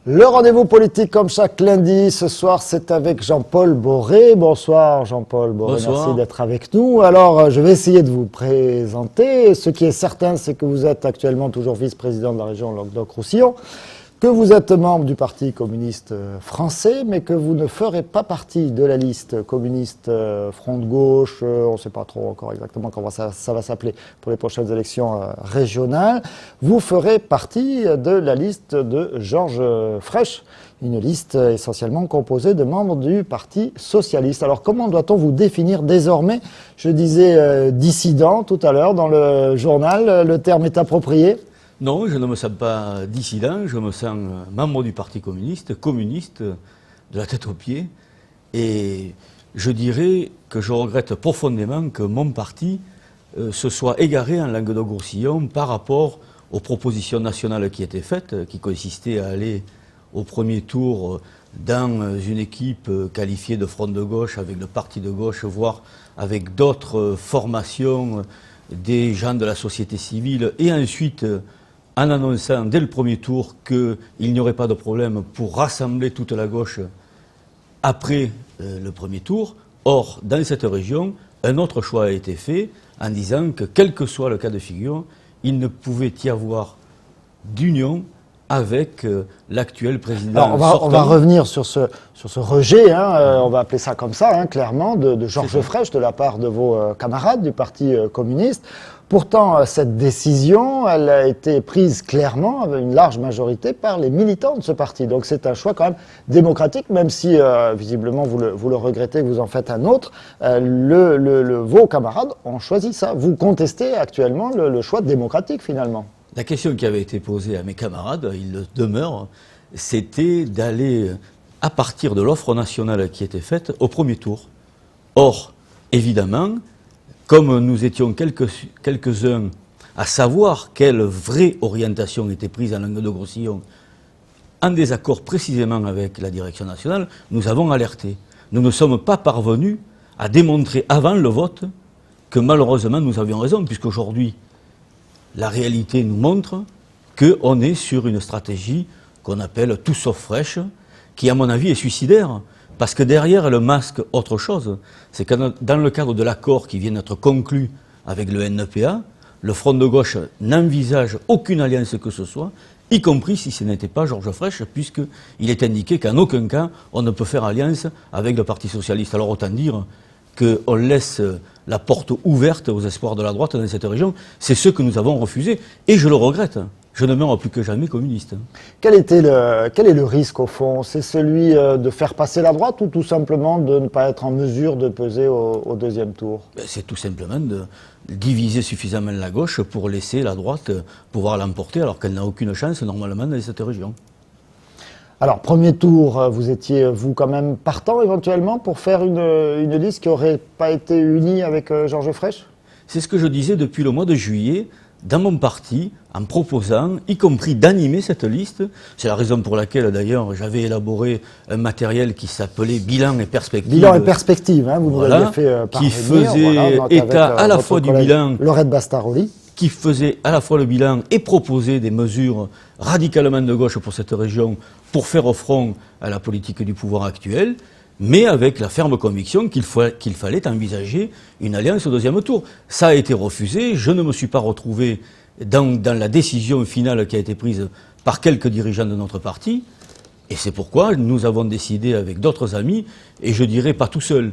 Le rendez-vous politique comme chaque lundi, ce soir c'est avec Jean-Paul Boré. Bonsoir Jean-Paul Boré, Bonsoir. Merci d'être avec nous. Alors je vais essayer de vous présenter. Ce qui est certain, c'est que vous êtes actuellement toujours vice-président de la région Languedoc-Roussillon, que vous êtes membre du Parti communiste français, mais que vous ne ferez pas partie de la liste communiste Front de gauche, on ne sait pas trop encore exactement comment ça va s'appeler pour les prochaines élections régionales. Vous ferez partie de la liste de Georges Frêche, une liste essentiellement composée de membres du Parti socialiste. Alors comment doit-on vous définir désormais? Je disais dissident tout à l'heure dans le journal, le terme est approprié? Non, je ne me sens pas dissident, je me sens membre du Parti communiste, communiste de la tête aux pieds. Et je dirais que je regrette profondément que mon parti se soit égaré en Languedoc-Roussillon par rapport aux propositions nationales qui étaient faites, qui consistaient à aller au premier tour dans une équipe qualifiée de front de gauche, avec le parti de gauche, voire avec d'autres formations, des gens de la société civile, et ensuite en annonçant dès le premier tour qu'il n'y aurait pas de problème pour rassembler toute la gauche après le premier tour. Or, dans cette région, un autre choix a été fait en disant que, quel que soit le cas de figure, il ne pouvait y avoir d'union avec l'actuel président. Alors on va revenir sur ce rejet, on va appeler ça comme ça, clairement, de Georges Frêche de la part de vos camarades du Parti communiste. Pourtant, cette décision, elle a été prise clairement, avec une large majorité, par les militants de ce parti. Donc c'est un choix quand même démocratique, même si visiblement vous le regrettez, vous en faites un autre. Vos camarades ont choisi ça. Vous contestez actuellement le choix démocratique finalement. La question qui avait été posée à mes camarades, il le demeure, c'était d'aller, à partir de l'offre nationale qui était faite, au premier tour. Or, évidemment, comme nous étions quelques-uns à savoir quelle vraie orientation était prise en Languedoc-Roussillon, en désaccord précisément avec la direction nationale, nous avons alerté. Nous ne sommes pas parvenus à démontrer avant le vote que malheureusement nous avions raison, puisqu'aujourd'hui, la réalité nous montre qu'on est sur une stratégie qu'on appelle tout sauf Frêche, qui à mon avis est suicidaire, parce que derrière elle masque autre chose. C'est que dans le cadre de l'accord qui vient d'être conclu avec le NPA, le Front de gauche n'envisage aucune alliance que ce soit, y compris si ce n'était pas Georges Frêche, puisqu'il est indiqué qu'en aucun cas on ne peut faire alliance avec le Parti socialiste. Alors autant dire qu'on laisse la porte ouverte aux espoirs de la droite dans cette région. C'est ce que nous avons refusé. Et je le regrette. Je ne meurs plus que jamais communiste. Quel est le risque au fond? C'est celui de faire passer la droite ou tout simplement de ne pas être en mesure de peser au deuxième tour? C'est tout simplement de diviser suffisamment la gauche pour laisser la droite pouvoir l'emporter alors qu'elle n'a aucune chance normalement dans cette région. Alors, premier tour, vous étiez, vous, quand même partant éventuellement pour faire une liste qui n'aurait pas été unie avec Georges Frêche? C'est ce que je disais depuis le mois de juillet dans mon parti, en proposant, y compris d'animer cette liste. C'est la raison pour laquelle, d'ailleurs, j'avais élaboré un matériel qui s'appelait Bilan et Perspective. Bilan et Perspective, vous nous l'aviez fait parvenir. Qui faisait état à la fois du bilan... Laurette Bastaroli. Qui faisait à la fois le bilan et proposait des mesures radicalement de gauche pour cette région pour faire front à la politique du pouvoir actuel, mais avec la ferme conviction qu'il fallait envisager une alliance au deuxième tour. Ça a été refusé, je ne me suis pas retrouvé dans la décision finale qui a été prise par quelques dirigeants de notre parti, et c'est pourquoi nous avons décidé avec d'autres amis, et je dirais pas tout seul,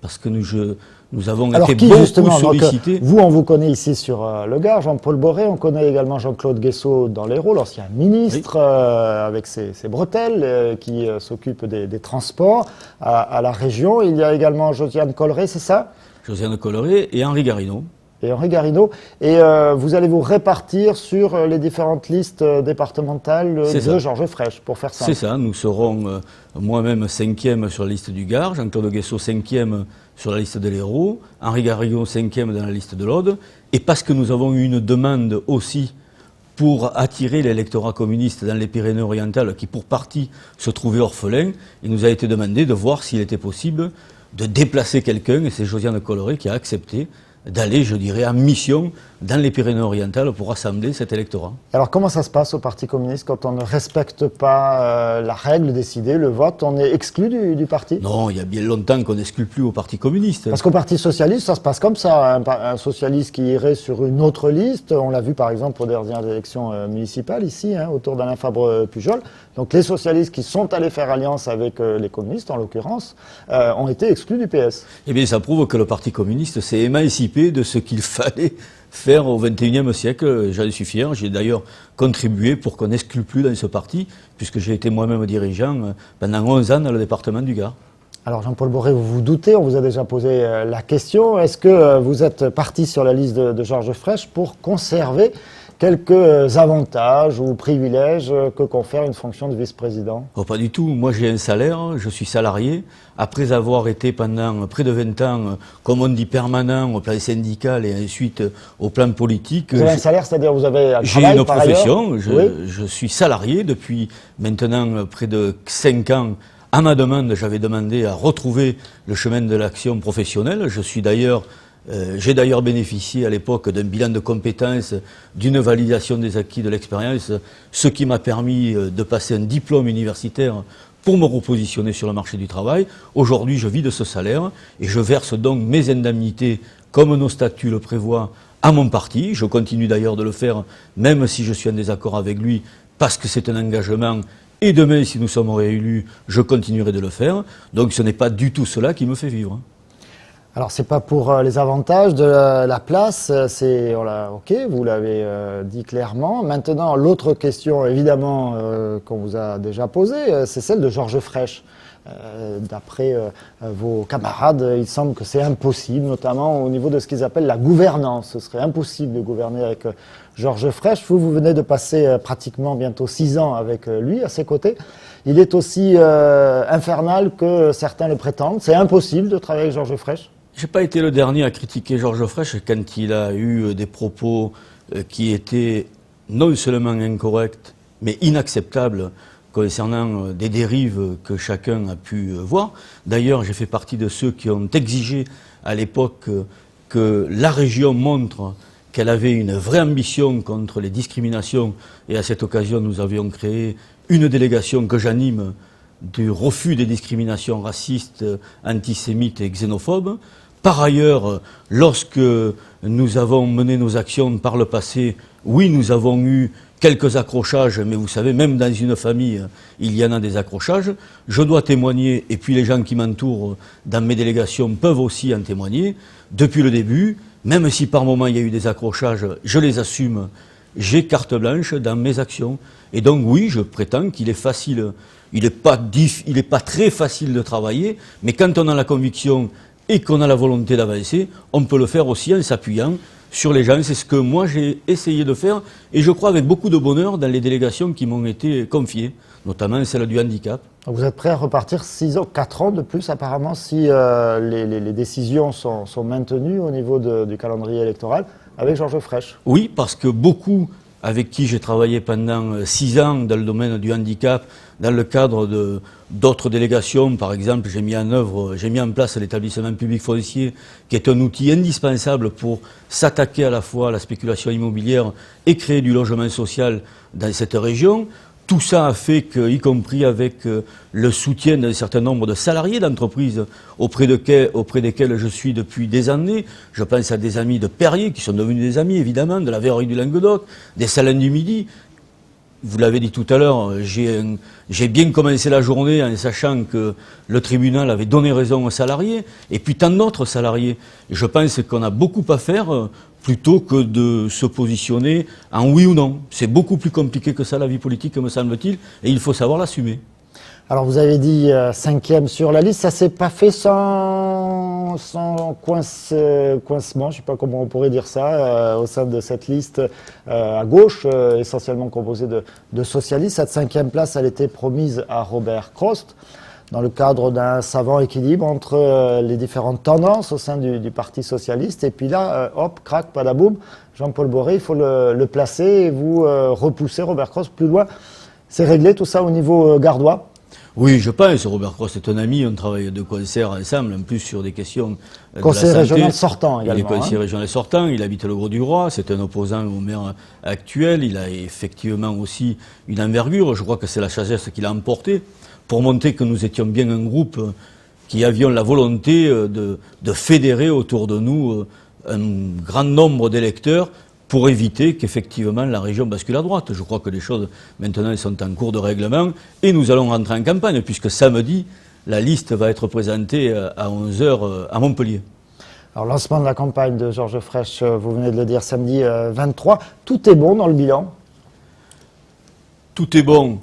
parce que nous avons été beaucoup sollicités. Vous, on vous connaît ici sur le Gard, Jean-Paul Boré, on connaît également Jean-Claude Guessot dans l'Hérault, l'ancien ministre, avec ses bretelles, qui s'occupe des transports à la région. Il y a également Josiane Colleret, c'est ça? Josiane Colleret et Henri Garrineau. Et Henri Garrineau. Et vous allez vous répartir sur les différentes listes départementales de Georges Frêche, pour faire ça. C'est ça, nous serons moi-même 5e sur la liste du Gard, Jean-Claude Guessot 5e sur la liste de l'Hérault, Henri Garrineau 5e dans la liste de l'Aude, et parce que nous avons eu une demande aussi pour attirer l'électorat communiste dans les Pyrénées-Orientales, qui pour partie se trouvait orphelin, il nous a été demandé de voir s'il était possible de déplacer quelqu'un, et c'est Josiane Colleret qui a accepté d'aller, je dirais, en mission dans les Pyrénées-Orientales pour rassembler cet électorat. Alors comment ça se passe au Parti communiste quand on ne respecte pas la règle décidée, le vote, on est exclu du parti? Non, il y a bien longtemps qu'on n'exclut plus au Parti communiste. Parce qu'au Parti socialiste, ça se passe comme ça. Un socialiste qui irait sur une autre liste, on l'a vu par exemple aux dernières élections municipales ici, autour d'Alain Fabre-Pujol. Donc les socialistes qui sont allés faire alliance avec les communistes, en l'occurrence, ont été exclus du PS. Eh bien, ça prouve que le Parti communiste s'est émancipé de ce qu'il fallait faire au XXIe siècle. J'en suis fier. J'ai d'ailleurs contribué pour qu'on n'exclue plus dans ce parti, puisque j'ai été moi-même dirigeant pendant 11 ans dans le département du Gard. Alors Jean-Paul Boré, vous vous doutez, on vous a déjà posé la question, est-ce que vous êtes parti sur la liste de Georges Frêche pour conserver quelques avantages ou privilèges que confère une fonction de vice-président? Oh, pas du tout. Moi, j'ai un salaire, je suis salarié. Après avoir été pendant près de 20 ans, comme on dit, permanent au plan syndical et ensuite au plan politique. Vous avez un salaire, c'est-à-dire vous avez un travail J'ai une par profession, ailleurs? je suis salarié depuis maintenant près de 5 ans. À ma demande, j'avais demandé à retrouver le chemin de l'action professionnelle. J'ai d'ailleurs bénéficié à l'époque d'un bilan de compétences, d'une validation des acquis de l'expérience, ce qui m'a permis de passer un diplôme universitaire pour me repositionner sur le marché du travail. Aujourd'hui, je vis de ce salaire et je verse donc mes indemnités, comme nos statuts le prévoient, à mon parti. Je continue d'ailleurs de le faire, même si je suis en désaccord avec lui, parce que c'est un engagement. Et demain, si nous sommes réélus, je continuerai de le faire. Donc ce n'est pas du tout cela qui me fait vivre. Alors c'est pas pour les avantages de la place, c'est ok, vous l'avez dit clairement. Maintenant, l'autre question évidemment qu'on vous a déjà posée, c'est celle de Georges Frêche. D'après vos camarades, il semble que c'est impossible, notamment au niveau de ce qu'ils appellent la gouvernance. Ce serait impossible de gouverner avec Georges Frêche. Vous venez de passer pratiquement bientôt 6 ans avec lui, à ses côtés. Il est aussi infernal que certains le prétendent. C'est impossible de travailler avec Georges Frêche? Je n'ai pas été le dernier à critiquer Georges Frêche quand il a eu des propos qui étaient non seulement incorrects, mais inacceptables concernant des dérives que chacun a pu voir. D'ailleurs, j'ai fait partie de ceux qui ont exigé à l'époque que la région montre qu'elle avait une vraie ambition contre les discriminations. Et à cette occasion, nous avions créé une délégation que j'anime du refus des discriminations racistes, antisémites et xénophobes. Par ailleurs, lorsque nous avons mené nos actions par le passé, oui, nous avons eu quelques accrochages, mais vous savez, même dans une famille, il y en a des accrochages. Je dois témoigner, et puis les gens qui m'entourent dans mes délégations peuvent aussi en témoigner. Depuis le début, même si par moments il y a eu des accrochages, je les assume, j'ai carte blanche dans mes actions. Et donc oui, je prétends qu'il est facile, il n'est pas très facile de travailler, mais quand on a la conviction et qu'on a la volonté d'avancer, on peut le faire aussi en s'appuyant sur les gens. C'est ce que moi j'ai essayé de faire, et je crois avec beaucoup de bonheur dans les délégations qui m'ont été confiées, notamment celle du handicap. Vous êtes prêt à repartir 4 ans de plus apparemment si les décisions sont maintenues au niveau du calendrier électoral avec Georges Frêche? Oui, parce que beaucoup avec qui j'ai travaillé pendant 6 ans dans le domaine du handicap, dans le cadre d'autres délégations. Par exemple, j'ai mis en place l'établissement public foncier, qui est un outil indispensable pour s'attaquer à la fois à la spéculation immobilière et créer du logement social dans cette région. Tout ça a fait que, y compris avec le soutien d'un certain nombre de salariés d'entreprises auprès desquels je suis depuis des années, je pense à des amis de Perrier, qui sont devenus des amis évidemment, de la Verrerie du Languedoc, des Salins du Midi. Vous l'avez dit tout à l'heure, j'ai bien commencé la journée en sachant que le tribunal avait donné raison aux salariés, et puis tant d'autres salariés. Et je pense qu'on a beaucoup à faire plutôt que de se positionner en oui ou non. C'est beaucoup plus compliqué que ça, la vie politique, me semble-t-il, et il faut savoir l'assumer. Alors vous avez dit 5e sur la liste, ça s'est pas fait sans coincement, je ne sais pas comment on pourrait dire ça, au sein de cette liste à gauche, essentiellement composée de socialistes. Cette 5e place, elle était promise à Robert Crost, dans le cadre d'un savant équilibre entre les différentes tendances au sein du Parti socialiste. Et puis là, hop, crac, padaboum, Jean-Paul Boré, il faut le placer et vous repousser Robert Crost plus loin. C'est réglé tout ça au niveau gardois? Oui, je pense. Robert Cross est un ami, on travaille de concert ensemble, en plus sur des questions de Conseiller la santé. régional sortant également. Il est conseiller régional sortant, il habite le Grau-du-Roi, c'est un opposant au maire actuel, il a effectivement aussi une envergure, je crois que c'est la sagesse qu'il a emportée, pour montrer que nous étions bien un groupe qui avions la volonté de fédérer autour de nous un grand nombre d'électeurs pour éviter qu'effectivement la région bascule à droite. Je crois que les choses maintenant sont en cours de règlement et nous allons rentrer en campagne puisque samedi, la liste va être présentée à 11 h à Montpellier. Alors, lancement de la campagne de Georges Frêche, vous venez de le dire, samedi 23. Tout est bon dans le bilan? Tout est bon.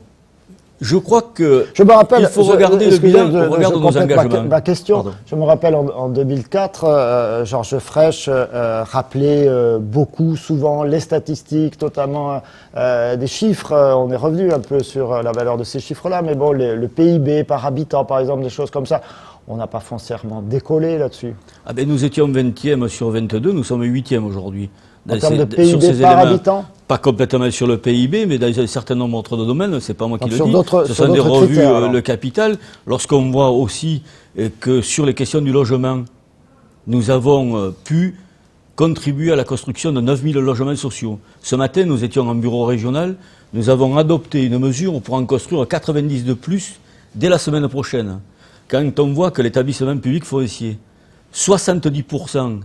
Je crois que je me rappelle, il faut regarder le bilan, on regarde nos engagements. Ma question, je me rappelle en 2004, Georges Frêche rappelait beaucoup, souvent, les statistiques, notamment des chiffres. On est revenu un peu sur la valeur de ces chiffres-là, mais bon, le PIB par habitant, par exemple, des choses comme ça. On n'a pas foncièrement décollé là-dessus. Ah ben, nous étions 20e sur 22, nous sommes 8e aujourd'hui. En termes de PIB par habitant? Pas complètement sur le PIB, mais dans un certain nombre de domaines, c'est pas moi qui le dis, ce sont des revues critères, Le Capital. Lorsqu'on voit aussi que sur les questions du logement, nous avons pu contribuer à la construction de 9000 logements sociaux. Ce matin, nous étions en bureau régional, nous avons adopté une mesure pour en construire 90 de plus dès la semaine prochaine. Quand on voit que l'établissement public forestier, 70%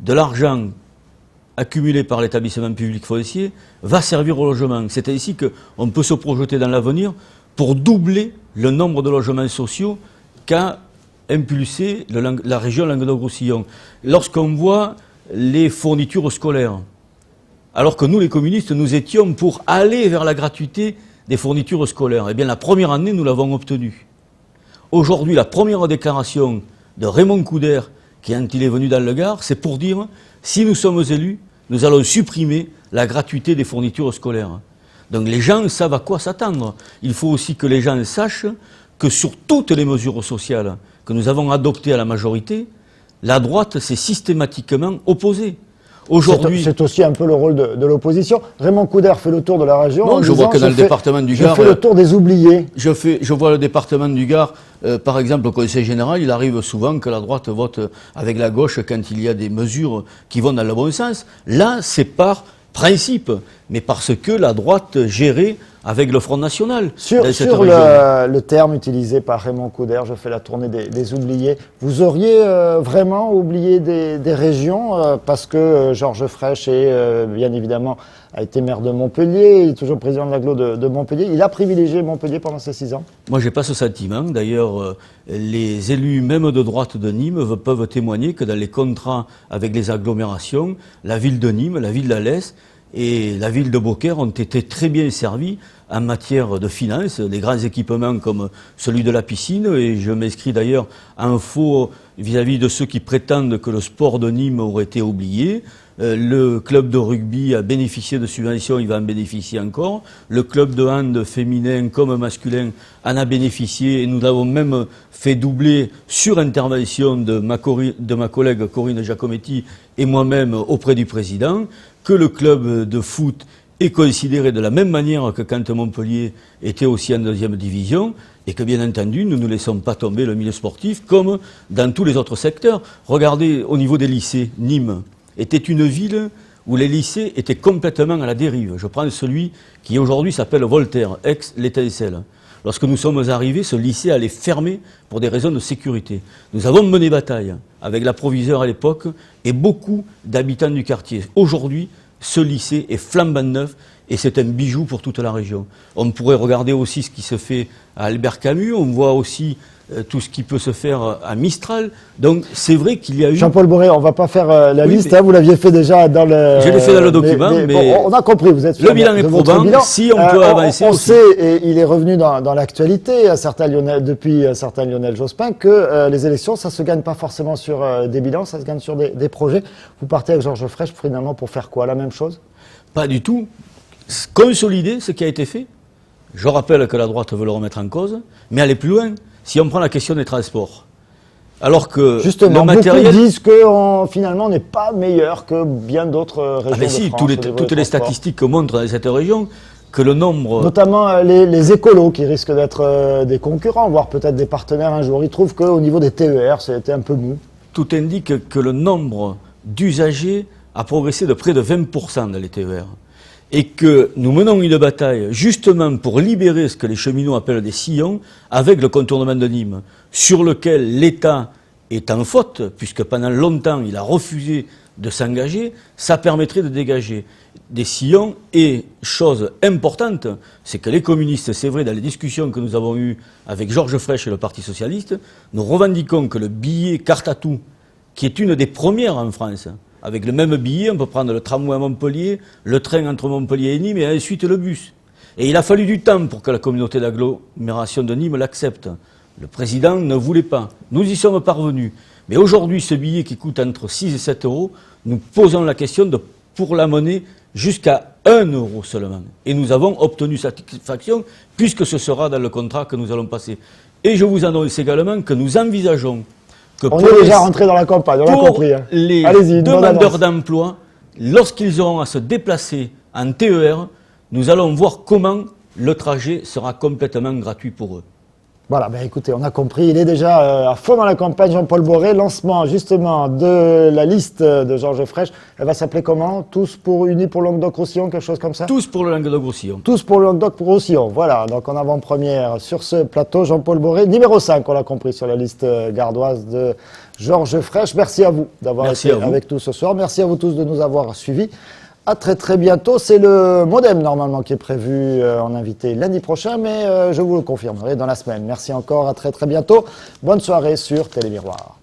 de l'argent accumulé par l'établissement public forestier va servir au logement. C'est ainsi qu'on peut se projeter dans l'avenir pour doubler le nombre de logements sociaux qu'a impulsé la région Languedoc-Roussillon. Lorsqu'on voit les fournitures scolaires, alors que nous, les communistes, nous étions pour aller vers la gratuité des fournitures scolaires, eh bien la première année, nous l'avons obtenue. Aujourd'hui, la première déclaration de Raymond Couder, quand il est venu dans le Gard, c'est pour dire, si nous sommes élus, nous allons supprimer la gratuité des fournitures scolaires. Donc les gens savent à quoi s'attendre. Il faut aussi que les gens sachent que sur toutes les mesures sociales que nous avons adoptées à la majorité, la droite s'est systématiquement opposée. Aujourd'hui, c'est aussi un peu le rôle de l'opposition. Raymond Couder fait le tour de la région. Non, je vois que dans le département du Gard, je fais le tour des oubliés. Je vois le département du Gard, par exemple au Conseil général, il arrive souvent que la droite vote avec la gauche quand il y a des mesures qui vont dans le bon sens. Là, c'est par principe, mais parce que la droite gérait avec le Front National. Sur le terme utilisé par Raymond Couder, je fais la tournée des oubliés, vous auriez vraiment oublié des régions parce que Georges Frêche est bien évidemment a été maire de Montpellier, il est toujours président de l'agglo de Montpellier. Il a privilégié Montpellier pendant ces 6 ans? Moi, j'ai pas ce sentiment. D'ailleurs, les élus, même de droite de Nîmes, peuvent témoigner que dans les contrats avec les agglomérations, la ville de Nîmes, la ville d'Alès et la ville de Beaucaire ont été très bien servis en matière de finances, des grands équipements comme celui de la piscine, et je m'inscris d'ailleurs en faux vis-à-vis de ceux qui prétendent que le sport de Nîmes aurait été oublié. Le club de rugby a bénéficié de subventions, il va en bénéficier encore. Le club de hand féminin comme masculin en a bénéficié et nous l'avons même fait doubler sur intervention de ma collègue Corinne Giacometti et moi-même auprès du président, que le club de foot est considéré de la même manière que quand Montpellier était aussi en 2e division et que bien entendu nous ne laissons pas tomber le milieu sportif comme dans tous les autres secteurs. Regardez au niveau des lycées, Nîmes était une ville où les lycées étaient complètement à la dérive. Je prends celui qui aujourd'hui s'appelle Voltaire, ex-l'Étincelle. Lorsque nous sommes arrivés, ce lycée allait fermer pour des raisons de sécurité. Nous avons mené bataille avec la proviseure à l'époque et beaucoup d'habitants du quartier. Aujourd'hui, ce lycée est flambant neuf et c'est un bijou pour toute la région. On pourrait regarder aussi ce qui se fait à Albert Camus, on voit aussi tout ce qui peut se faire à Mistral. Donc c'est vrai qu'il y a eu... Jean-Paul Boré, on ne va pas faire la liste, hein, vous l'aviez fait déjà dans le... Je l'ai fait dans le document, mais bon, on a compris, vous êtes le bilan est probant, si on peut avancer on aussi. sait, et il est revenu dans l'actualité, depuis un certain Lionel Jospin, que les élections, ça ne se gagne pas forcément sur des bilans, ça se gagne sur des projets. Vous partez avec Georges Frêche, finalement, pour faire quoi? La même chose? Pas du tout. Consolider ce qui a été fait. Je rappelle que la droite veut le remettre en cause, mais aller plus loin. Si on prend la question des transports, alors que justement, le matériel... beaucoup disent que finalement on n'est pas meilleur que bien d'autres régions de France. Toutes les statistiques montrent dans cette région que le nombre... Notamment les écolos qui risquent d'être des concurrents, voire peut-être des partenaires un jour. Ils trouvent qu'au niveau des TER, c'était un peu mou. Tout indique que le nombre d'usagers a progressé de près de 20% dans les TER. Et que nous menons une bataille justement pour libérer ce que les cheminots appellent des sillons avec le contournement de Nîmes, sur lequel l'État est en faute, puisque pendant longtemps il a refusé de s'engager. Ça permettrait de dégager des sillons. Et chose importante, c'est que les communistes, c'est vrai, dans les discussions que nous avons eues avec Georges Frêche et le Parti socialiste, nous revendiquons que le billet carte à tout, qui est une des premières en France, avec le même billet, on peut prendre le tramway à Montpellier, le train entre Montpellier et Nîmes, et ensuite le bus. Et il a fallu du temps pour que la communauté d'agglomération de Nîmes l'accepte. Le président ne voulait pas. Nous y sommes parvenus. Mais aujourd'hui, ce billet qui coûte entre 6 et 7 euros, nous posons la question de, pour la monnaie, jusqu'à 1 euro seulement. Et nous avons obtenu satisfaction, puisque ce sera dans le contrat que nous allons passer. Et je vous annonce également que nous envisageons que on est déjà rentré dans la campagne, on a compris. Hein. Les demandeurs d'emploi, lorsqu'ils auront à se déplacer en TER, nous allons voir comment le trajet sera complètement gratuit pour eux. Voilà, ben écoutez, on a compris, il est déjà à fond dans la campagne, Jean-Paul Boré. Lancement justement de la liste de Georges Frêche. Elle va s'appeler comment? Tous pour unis pour Languedoc-Roussillon, quelque chose comme ça? Tous pour le Languedoc-Roussillon. Tous pour le Languedoc-Roussillon, voilà. Donc en avant-première sur ce plateau, Jean-Paul Boré, numéro 5, on l'a compris, sur la liste gardoise de Georges Frêche. Merci à vous d'avoir été avec nous ce soir. Merci à vous tous de nous avoir suivis. À très très bientôt. C'est le Modem normalement qui est prévu en invité lundi prochain, mais je vous le confirmerai dans la semaine. Merci encore, à très très bientôt. Bonne soirée sur Télémiroir.